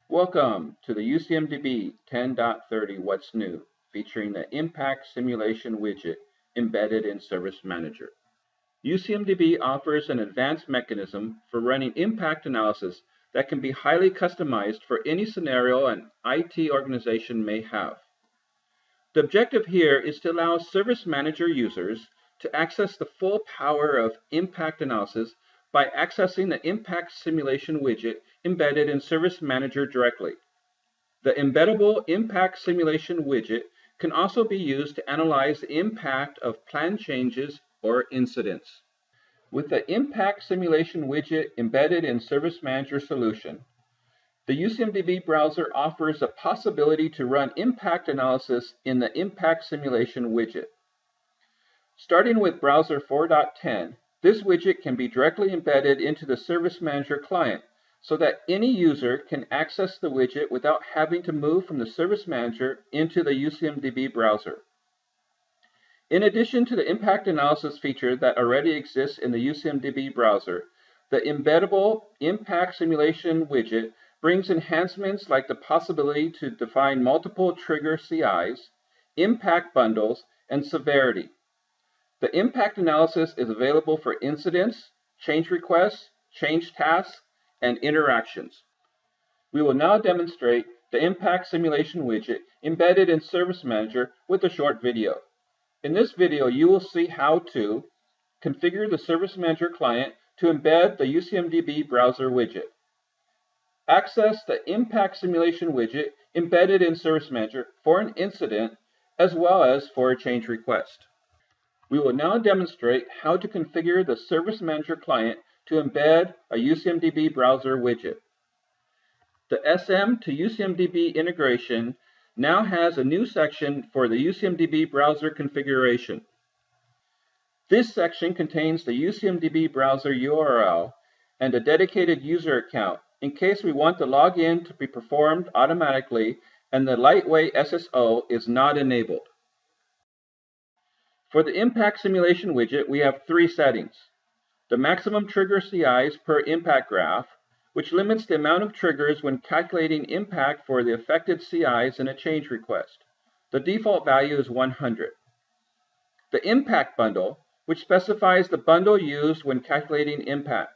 Welcome to the UCMDB 10.30 What's New, featuring the Impact Simulation widget embedded in Service Manager. UCMDB offers an advanced mechanism for running impact analysis that can be highly customized for any scenario an IT organization may have. The objective here is to allow Service Manager users to access the full power of impact analysis by accessing the Impact Simulation widget embedded in Service Manager directly. The embeddable Impact Simulation widget can also be used to analyze the impact of planned changes or incidents. With the Impact Simulation widget embedded in Service Manager solution, the UCMDB browser offers a possibility to run impact analysis in the Impact Simulation widget. Starting with Browser 4.10, this widget can be directly embedded into the Service Manager client so that any user can access the widget without having to move from the Service Manager into the UCMDB browser. In addition to the impact analysis feature that already exists in the UCMDB browser, the embeddable Impact Simulation widget brings enhancements like the possibility to define multiple trigger CIs, impact bundles, and severity. The impact analysis is available for incidents, change requests, change tasks, and interactions. We will now demonstrate the Impact Simulation widget embedded in Service Manager with a short video. In this video, you will see how to configure the Service Manager client to embed the UCMDB browser widget, access the Impact Simulation widget embedded in Service Manager for an incident as well as for a change request. We will now demonstrate how to configure the Service Manager client to embed a UCMDB browser widget. The SM to UCMDB integration now has a new section for the UCMDB browser configuration. This section contains the UCMDB browser URL and a dedicated user account in case we want the login to be performed automatically and the lightweight SSO is not enabled. For the Impact Simulation widget, we have three settings. The maximum trigger CIs per impact graph, which limits the amount of triggers when calculating impact for the affected CIs in a change request. The default value is 100. The impact bundle, which specifies the bundle used when calculating impact.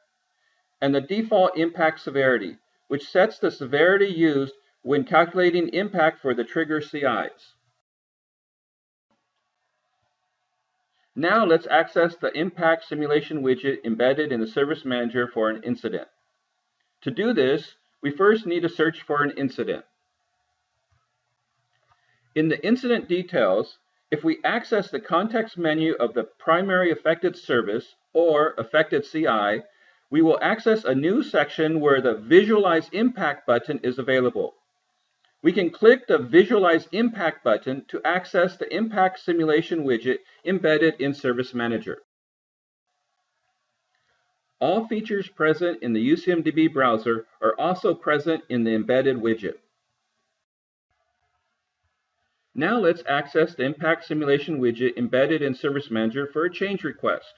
And the default impact severity, which sets the severity used when calculating impact for the trigger CIs. Now let's access the Impact Simulation widget embedded in the Service Manager for an incident. To do this, we first need to search for an incident. In the incident details, if we access the context menu of the primary affected service or affected CI, we will access a new section where the Visualize Impact button is available. We can click the Visualize Impact button to access the Impact Simulation widget embedded in Service Manager. All features present in the UCMDB browser are also present in the embedded widget. Now let's access the Impact Simulation widget embedded in Service Manager for a change request.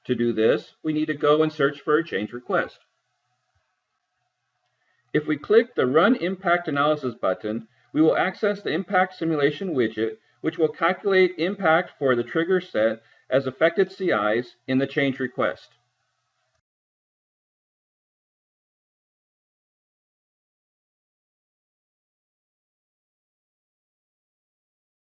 To do this, we need to go and search for a change request. If we click the Run Impact Analysis button, we will access the Impact Simulation widget, which will calculate impact for the trigger set as affected CIs in the change request.